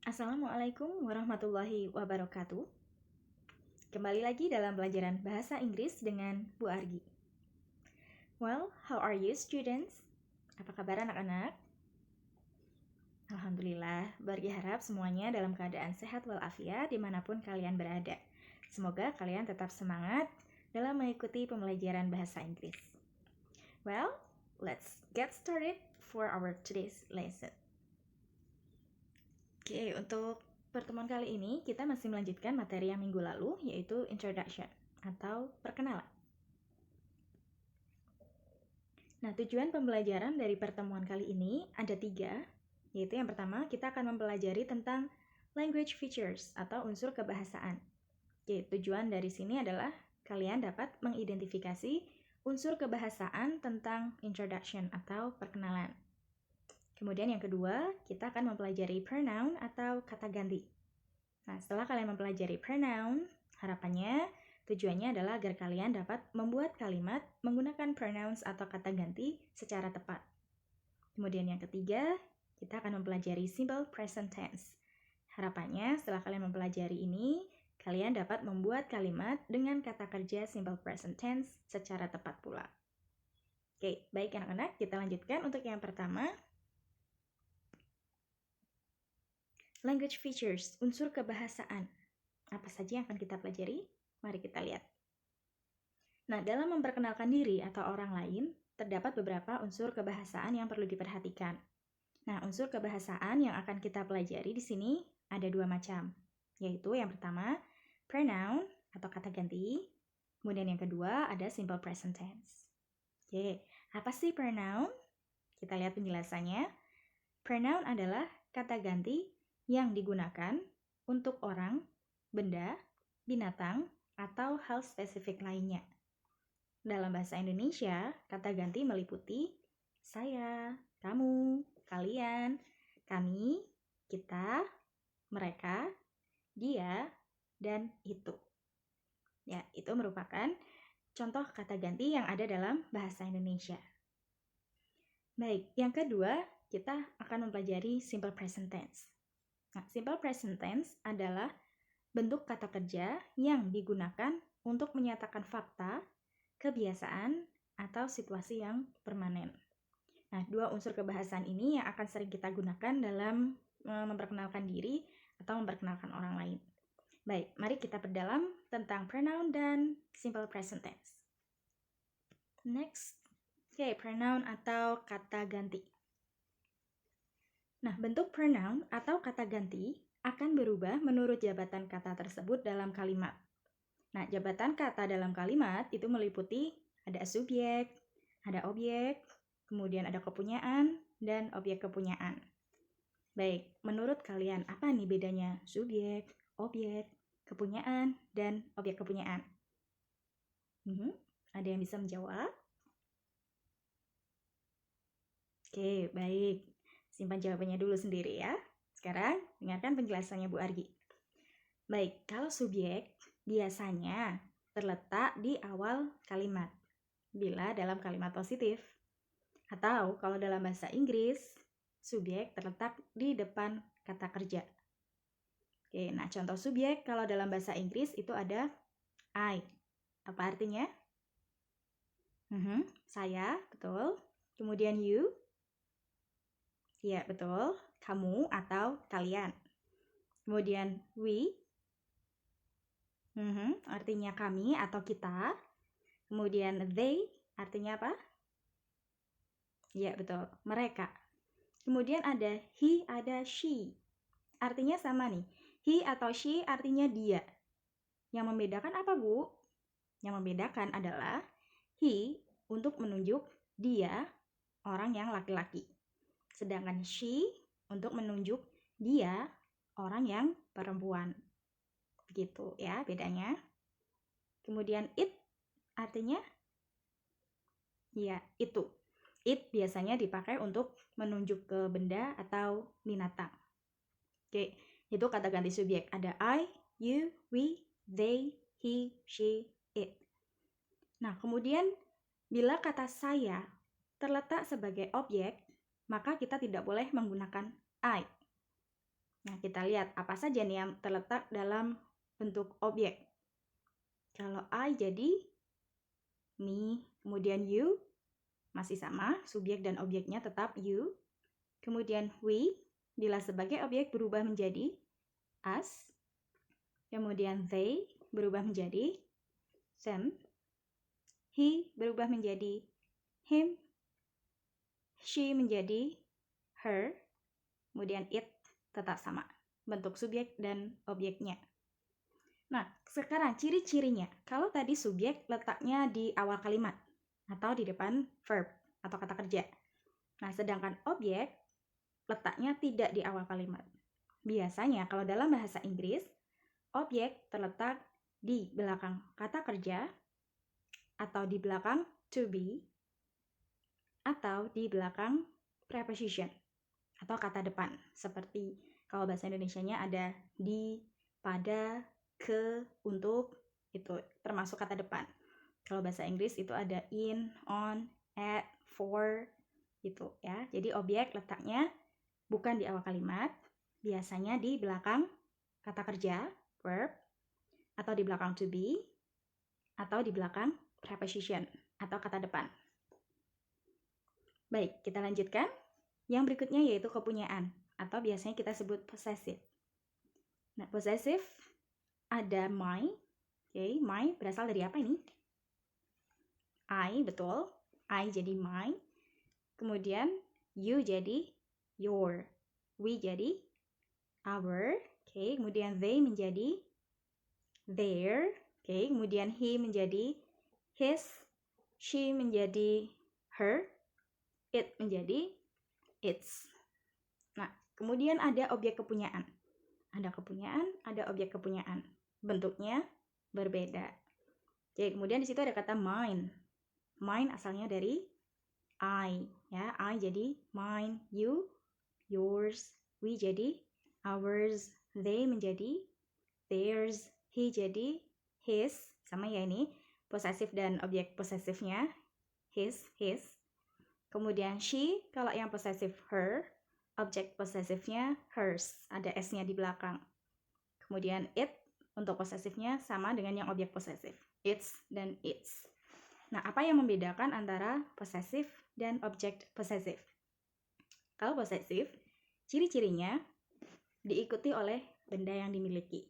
Assalamualaikum warahmatullahi wabarakatuh. Kembali lagi dalam pelajaran bahasa Inggris dengan Bu Argi. Well, how are you students? Apa kabar anak-anak? Alhamdulillah, Bu Argi harap semuanya dalam keadaan sehat walafiat dimanapun kalian berada. Semoga kalian tetap semangat dalam mengikuti pembelajaran bahasa Inggris. Well, let's get started for our today's lesson. Oke, untuk pertemuan kali ini kita masih melanjutkan materi yang minggu lalu, yaitu introduction atau perkenalan. Nah, tujuan pembelajaran dari pertemuan kali ini ada 3, yaitu yang pertama kita akan mempelajari tentang language features atau unsur kebahasaan. Oke, tujuan dari sini adalah kalian dapat mengidentifikasi unsur kebahasaan tentang introduction atau perkenalan. Kemudian yang kedua, kita akan mempelajari pronoun atau kata ganti. Nah, setelah kalian mempelajari pronoun, harapannya tujuannya adalah agar kalian dapat membuat kalimat menggunakan pronouns atau kata ganti secara tepat. Kemudian yang ketiga, kita akan mempelajari simple present tense. Harapannya setelah kalian mempelajari ini, kalian dapat membuat kalimat dengan kata kerja simple present tense secara tepat pula. Oke, baik anak-anak, kita lanjutkan untuk yang pertama. Language features, unsur kebahasaan. Apa saja yang akan kita pelajari? Mari kita lihat. Nah, dalam memperkenalkan diri atau orang lain, terdapat beberapa unsur kebahasaan yang perlu diperhatikan. Nah, unsur kebahasaan yang akan kita pelajari di sini ada 2 macam, yaitu yang pertama, pronoun atau kata ganti, kemudian yang kedua ada simple present tense. Oke, apa sih pronoun? Kita lihat penjelasannya. Pronoun adalah kata ganti yang digunakan untuk orang, benda, binatang, atau hal spesifik lainnya. Dalam bahasa Indonesia, kata ganti meliputi saya, kamu, kalian, kami, kita, mereka, dia, dan itu. Ya, itu merupakan contoh kata ganti yang ada dalam bahasa Indonesia. Baik, yang kedua, kita akan mempelajari simple present tense. Nah, simple present tense adalah bentuk kata kerja yang digunakan untuk menyatakan fakta, kebiasaan, atau situasi yang permanen. Nah, 2 unsur kebahasaan ini yang akan sering kita gunakan dalam memperkenalkan diri atau memperkenalkan orang lain. Baik, mari kita perdalam tentang pronoun dan simple present tense. Next, pronoun atau kata ganti. Nah, bentuk pronoun atau kata ganti akan berubah menurut jabatan kata tersebut dalam kalimat. Nah, jabatan kata dalam kalimat itu meliputi ada subjek, ada objek, kemudian ada kepunyaan, dan objek kepunyaan. Baik, menurut kalian apa nih bedanya subjek, objek, kepunyaan, dan objek kepunyaan? Ada yang bisa menjawab? Oke, baik. Simpan jawabannya dulu sendiri ya. Sekarang dengarkan penjelasannya Bu Argi. Baik, kalau subjek biasanya terletak di awal kalimat bila dalam kalimat positif. Atau kalau dalam bahasa Inggris, subjek terletak di depan kata kerja. Oke, nah contoh subjek kalau dalam bahasa Inggris itu ada I. Apa artinya? Saya, betul. Kemudian you. Ya, betul. Kamu atau kalian. Kemudian we. Artinya kami atau kita. Kemudian they. Artinya apa? Ya, betul. Mereka. Kemudian ada he, ada she. Artinya sama nih. He atau she artinya dia. Yang membedakan apa, Bu? Yang membedakan adalah he untuk menunjuk dia, orang yang laki-laki. Sedangkan she untuk menunjuk dia, orang yang perempuan. Begitu ya bedanya. Kemudian it artinya ya itu. It biasanya dipakai untuk menunjuk ke benda atau binatang. Oke, itu kata ganti subjek. Ada I, you, we, they, he, she, it. Nah, kemudian bila kata saya terletak sebagai objek, maka kita tidak boleh menggunakan I. Nah, kita lihat apa saja nih yang terletak dalam bentuk objek. Kalau I jadi me, kemudian you, masih sama, subjek dan objeknya tetap you. Kemudian we, bila sebagai objek berubah menjadi us. Kemudian they berubah menjadi them. He berubah menjadi him. She menjadi her. Kemudian it tetap sama, bentuk subjek dan objeknya. Nah, sekarang ciri-cirinya. Kalau tadi subjek letaknya di awal kalimat atau di depan verb atau kata kerja. Nah, sedangkan objek letaknya tidak di awal kalimat. Biasanya kalau dalam bahasa Inggris, objek terletak di belakang kata kerja atau di belakang to be atau di belakang preposition atau kata depan. Seperti kalau bahasa Indonesianya ada di, pada, ke, untuk, itu termasuk kata depan. Kalau bahasa Inggris itu ada in, on, at, for, gitu ya. Jadi objek letaknya bukan di awal kalimat, biasanya di belakang kata kerja, verb, atau di belakang to be, atau di belakang preposition atau kata depan. Baik, kita lanjutkan. Yang berikutnya yaitu kepunyaan atau biasanya kita sebut possessive. Nah, possessive ada my. Oke, my berasal dari apa ini? I, betul. I jadi my. Kemudian you jadi your. We jadi our. Oke, kemudian they menjadi their. Oke, kemudian he menjadi his. She menjadi her. It menjadi its. Nah, kemudian ada objek kepunyaan. Ada kepunyaan, ada objek kepunyaan. Bentuknya berbeda. Jadi kemudian di situ ada kata mine. Mine asalnya dari I, ya. I jadi mine, you, yours, we jadi ours, they menjadi theirs, he jadi his, sama ya ini possessive dan objek possessive-nya his. Kemudian she, kalau yang possessive her, objek possessive-nya hers, ada s-nya di belakang. Kemudian it, untuk possessive-nya sama dengan yang objek possessive, its dan its. Nah, apa yang membedakan antara possessive dan objek possessive? Kalau possessive, ciri-cirinya diikuti oleh benda yang dimiliki.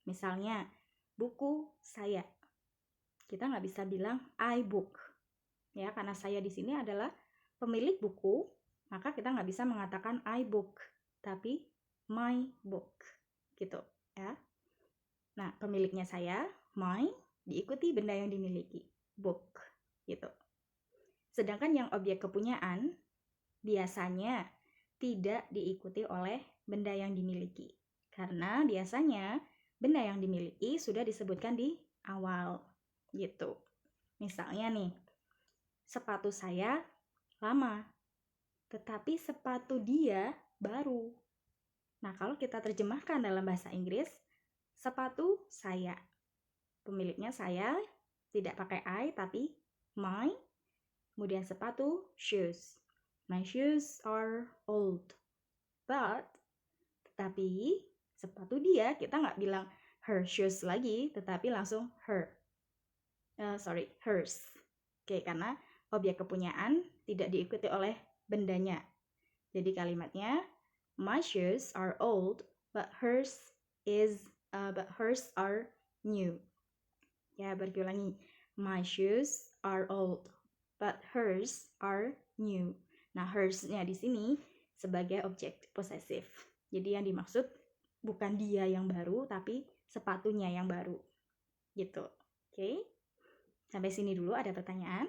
Misalnya, buku saya. Kita nggak bisa bilang I book, ya, karena saya di sini adalah pemilik buku, maka kita nggak bisa mengatakan I book, tapi my book, gitu ya. Nah, pemiliknya saya, my, diikuti benda yang dimiliki, book, gitu. Sedangkan yang objek kepunyaan biasanya tidak diikuti oleh benda yang dimiliki, karena biasanya benda yang dimiliki sudah disebutkan di awal, gitu. Misalnya nih, sepatu saya lama, tetapi sepatu dia baru. Nah, kalau kita terjemahkan dalam bahasa Inggris, sepatu saya. Pemiliknya saya, tidak pakai I, tapi my. Kemudian sepatu, shoes. My shoes are old. But, tetapi sepatu dia, kita nggak bilang her shoes lagi, tetapi langsung hers. Oke, karena objek kepunyaan tidak diikuti oleh bendanya. Jadi kalimatnya, my shoes are old, but hers are new. Ya, berulangi. My shoes are old, but hers are new. Nah, hers-nya di sini sebagai objek posesif. Jadi yang dimaksud bukan dia yang baru, tapi sepatunya yang baru. Gitu. Oke. Sampai sini dulu, ada pertanyaan?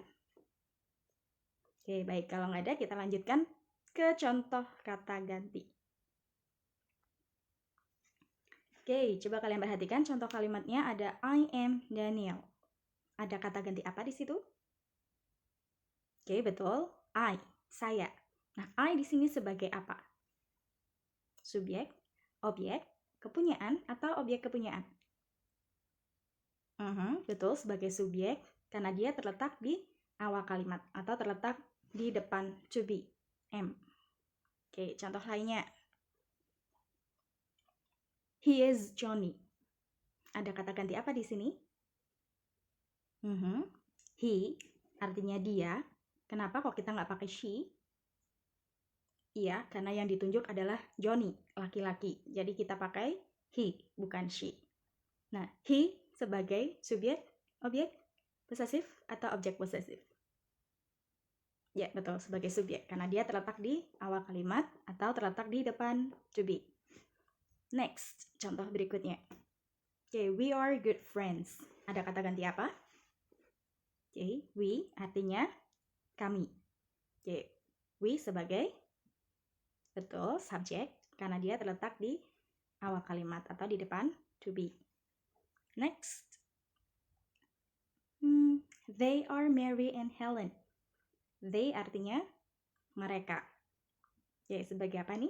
Oke, baik. Kalau nggak ada, kita lanjutkan ke contoh kata ganti. Oke, coba kalian perhatikan contoh kalimatnya ada I am Daniel. Ada kata ganti apa di situ? Oke, betul. I, saya. Nah, I di sini sebagai apa? Subjek, objek, kepunyaan, atau objek kepunyaan? Betul, sebagai subjek, karena dia terletak di awal kalimat, atau terletak di depan to be, am. Oke, contoh lainnya. He is Johnny. Ada kata ganti apa di sini? He artinya dia. Kenapa kok kita nggak pakai she? Iya, karena yang ditunjuk adalah Johnny, laki-laki. Jadi kita pakai he, bukan she. Nah, he sebagai subjek, objek posesif atau objek posesif? Ya, betul, sebagai subjek. Karena dia terletak di awal kalimat atau terletak di depan to be. Next, contoh berikutnya. Oke, we are good friends. Ada kata ganti apa? Oke, we artinya kami. Oke, we sebagai, betul, subjek. Karena dia terletak di awal kalimat atau di depan to be. Next. They are Mary and Helen. They artinya mereka. Oke, sebagai apa nih?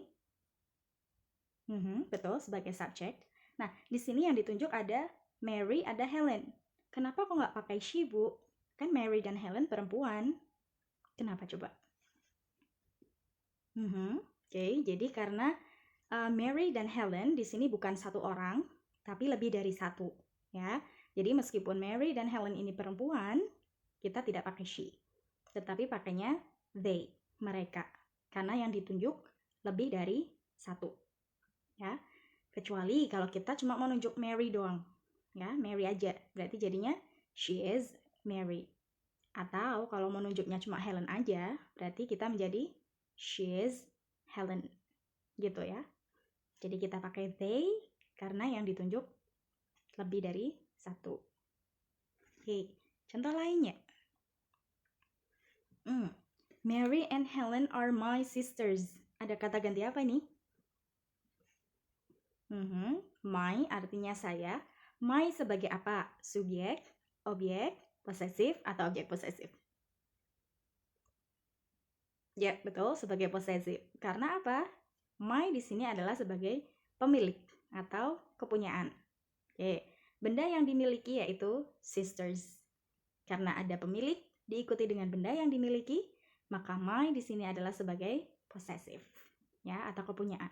Betul, sebagai subjek. Nah, di sini yang ditunjuk ada Mary, ada Helen. Kenapa kok nggak pakai she, Bu? Kan Mary dan Helen perempuan. Kenapa coba? Oke, jadi karena Mary dan Helen di sini bukan satu orang, tapi lebih dari satu. Ya, jadi meskipun Mary dan Helen ini perempuan, kita tidak pakai she. Tetapi pakainya they, mereka. Karena yang ditunjuk lebih dari satu. Ya, kecuali kalau kita cuma mau nunjuk Mary doang, ya Mary aja, berarti jadinya she is Mary. Atau kalau mau nunjuknya cuma Helen aja, berarti kita menjadi she is Helen, gitu ya. Jadi kita pakai they karena yang ditunjuk lebih dari satu. Oke, contoh lainnya. Mary and Helen are my sisters. Ada kata ganti apa ini? My artinya saya. My sebagai apa? Subjek, objek, posesif, atau objek posesif? Ya, betul, sebagai posesif. Karena apa? My di sini adalah sebagai pemilik atau kepunyaan. Oke, benda yang dimiliki yaitu sisters. Karena ada pemilik diikuti dengan benda yang dimiliki, maka my di sini adalah sebagai posesif, ya, atau kepunyaan.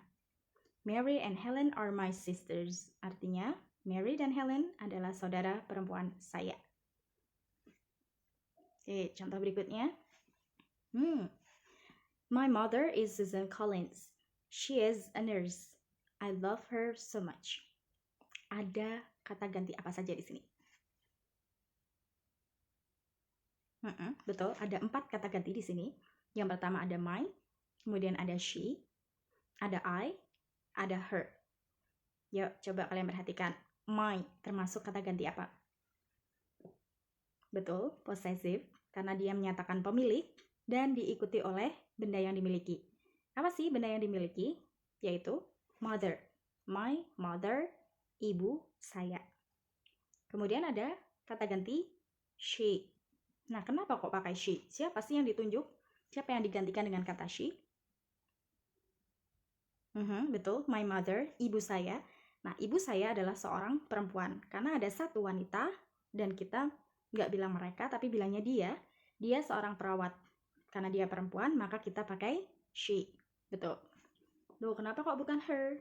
Mary and Helen are my sisters. Artinya, Mary dan Helen adalah saudara perempuan saya. Oke, contoh berikutnya. My mother is Susan Collins. She is a nurse. I love her so much. Ada kata ganti apa saja di sini? Betul, ada 4 kata ganti di sini. Yang pertama ada my, kemudian ada she, ada I, ada her. Yuk, coba kalian perhatikan. My termasuk kata ganti apa? Betul, possessive, karena dia menyatakan pemilik dan diikuti oleh benda yang dimiliki. Apa sih benda yang dimiliki? Yaitu mother. My mother, ibu saya. Kemudian ada kata ganti she. Nah, kenapa kok pakai she? Siapa sih yang ditunjuk? Siapa yang digantikan dengan kata she? Betul, my mother, ibu saya. Nah, ibu saya adalah seorang perempuan. Karena ada satu wanita, dan kita nggak bilang mereka, tapi bilangnya dia. Dia seorang perawat. Karena dia perempuan, maka kita pakai she. Betul. Loh, kenapa kok bukan her?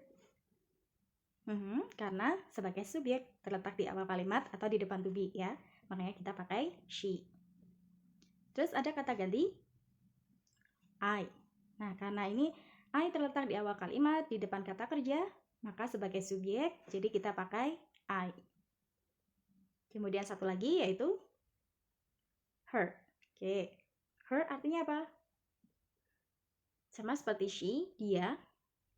Karena sebagai subjek terletak di awal kalimat atau di depan to be, ya. Makanya kita pakai she. Terus ada kata ganti I. Nah, karena ini I terletak di awal kalimat, di depan kata kerja, maka sebagai subjek, jadi kita pakai I. Kemudian satu lagi yaitu her. Oke, her artinya apa? Sama seperti she, dia,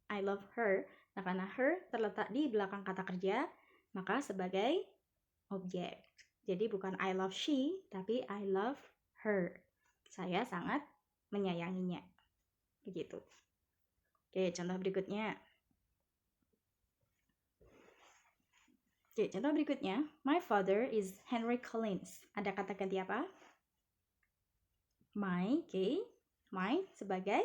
I love her. Nah, karena her terletak di belakang kata kerja, maka sebagai objek. Jadi bukan I love she, tapi I love her. Saya sangat menyayanginya. Begitu. Oke, contoh berikutnya. Oke, contoh berikutnya. My father is Henry Collins. Ada kata ganti apa? My, oke. My sebagai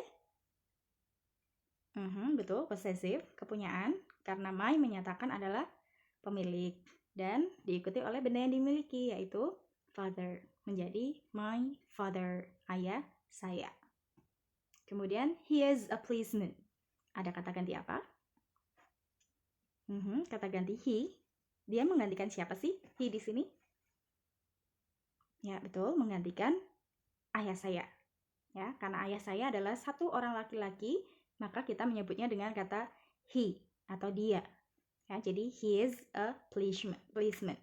betul, possessive, kepunyaan. Karena my menyatakan adalah pemilik. Dan diikuti oleh benda yang dimiliki, yaitu father. Menjadi my father, ayah saya. Kemudian, he is a policeman. Ada kata ganti apa? Kata ganti he. Dia menggantikan siapa sih? He di sini? Ya, betul, menggantikan ayah saya. Ya, karena ayah saya adalah satu orang laki-laki, maka kita menyebutnya dengan kata he atau dia. Ya, jadi he is a policeman.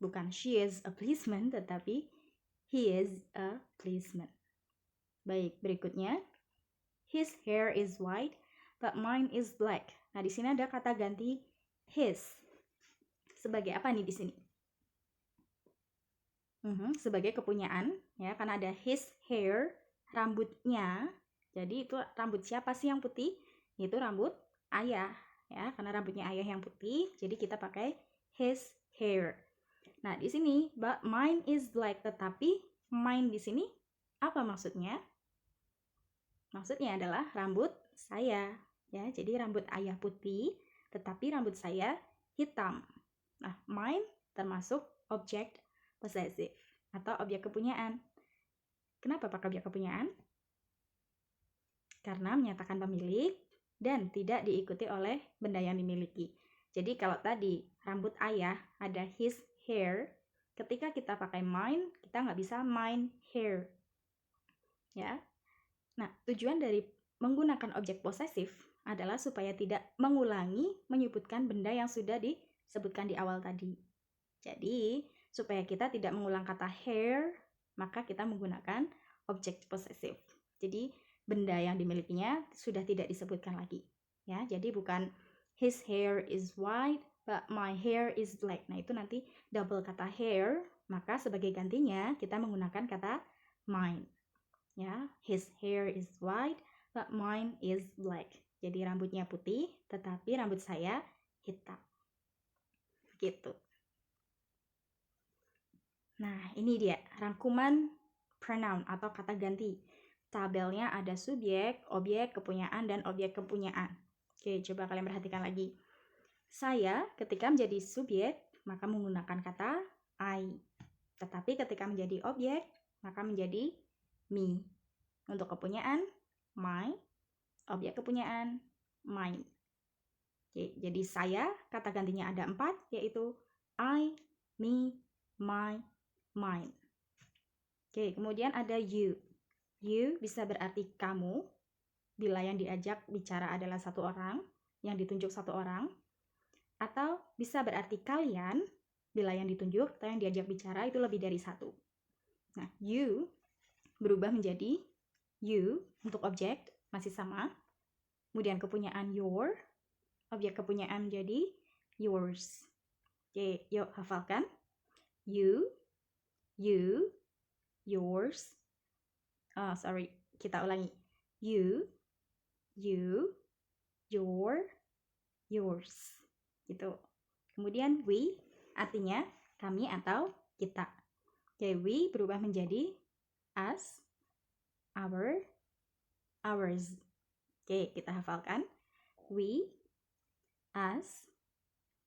Bukan she is a policeman, tetapi he is a policeman. Baik, berikutnya. His hair is white, but mine is black. Nah, di sini ada kata ganti his. Sebagai apa nih di sini? Sebagai kepunyaan, ya, karena ada his hair, rambutnya. Jadi itu rambut siapa sih yang putih? Itu rambut ayah, ya, karena rambutnya ayah yang putih, jadi kita pakai his hair. Nah, di sini but mine is black, tetapi mine di sini apa maksudnya? Maksudnya adalah rambut saya, ya. Jadi rambut ayah putih, tetapi rambut saya hitam. Nah, mine termasuk objek possessive atau objek kepunyaan. Kenapa pakai objek kepunyaan? Karena menyatakan pemilik dan tidak diikuti oleh benda yang dimiliki. Jadi kalau tadi rambut ayah ada his hair, ketika kita pakai mine, kita nggak bisa mine hair. Ya. Nah, tujuan dari menggunakan objek posesif adalah supaya tidak mengulangi menyebutkan benda yang sudah disebutkan di awal tadi. Jadi, supaya kita tidak mengulang kata hair, maka kita menggunakan objek posesif. Jadi, benda yang dimilikinya sudah tidak disebutkan lagi. Ya, jadi bukan his hair is white, but my hair is black. Nah, itu nanti double kata hair, maka sebagai gantinya kita menggunakan kata mine. Ya, his hair is white, but mine is black. Jadi rambutnya putih, tetapi rambut saya hitam. Gitu. Nah, ini dia rangkuman pronoun atau kata ganti. Tabelnya ada subjek, objek kepunyaan, dan objek kepunyaan. Oke, coba kalian perhatikan lagi. Saya ketika menjadi subjek, maka menggunakan kata I. Tetapi ketika menjadi objek, maka menjadi me. Untuk kepunyaan, my. Objek kepunyaan, mine. Oke, jadi saya, kata gantinya ada 4, yaitu I, me, my, mine. Oke, kemudian ada you. You bisa berarti kamu, bila yang diajak bicara adalah satu orang, yang ditunjuk satu orang. Atau bisa berarti kalian, bila yang ditunjuk atau yang diajak bicara itu lebih dari satu. Nah, you berubah menjadi you untuk objek, masih sama. Kemudian kepunyaan your, objek kepunyaan menjadi yours. Oke, yuk hafalkan. You, yours. Kita ulangi. You, your, yours. Gitu. Kemudian we, artinya kami atau kita. Oke, we berubah menjadi us, our, ours. Oke, kita hafalkan. We, us,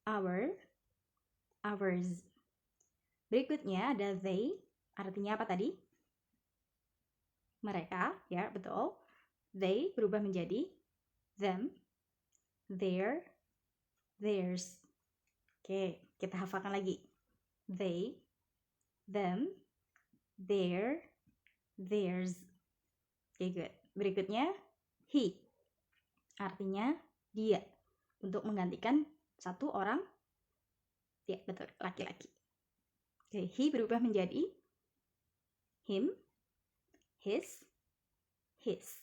our, ours. Berikutnya ada they, artinya apa tadi? Mereka, ya betul. They berubah menjadi them, their, theirs. Oke, kita hafalkan lagi. They, them, their, theirs. Oke, good. Berikutnya he, artinya dia, untuk menggantikan satu orang, ya betul, laki-laki. Oke, he berubah menjadi him, his, his.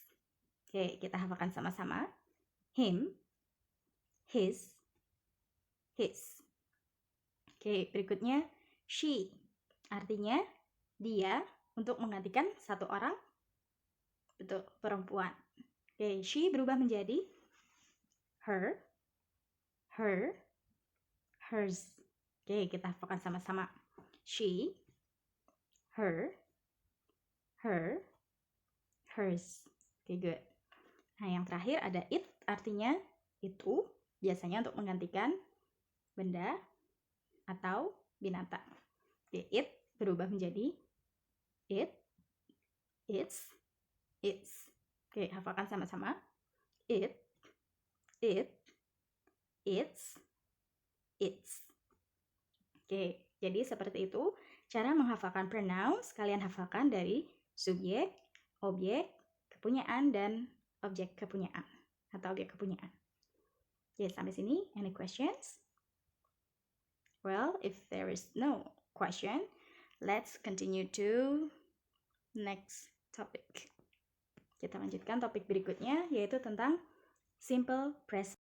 Oke, kita hafalkan sama-sama. Him, his, his. Oke, berikutnya she, artinya dia, untuk menggantikan satu orang, betul, perempuan. Oke, she berubah menjadi her, hers. Oke, kita hafalkan sama-sama. She, her, hers. Oke, good. Nah, yang terakhir ada it, artinya itu, biasanya untuk menggantikan benda atau binatang. Oke, it berubah menjadi it, its, Oke, hafalkan sama-sama. It, its, its. Oke, jadi seperti itu cara menghafalkan pronouns. Kalian hafalkan dari subjek, objek, kepunyaan, dan objek kepunyaan atau objek kepunyaan. Oke, sampai sini. Any questions? Well, if there is no question, let's continue to next topic. Kita lanjutkan topik berikutnya, yaitu tentang simple present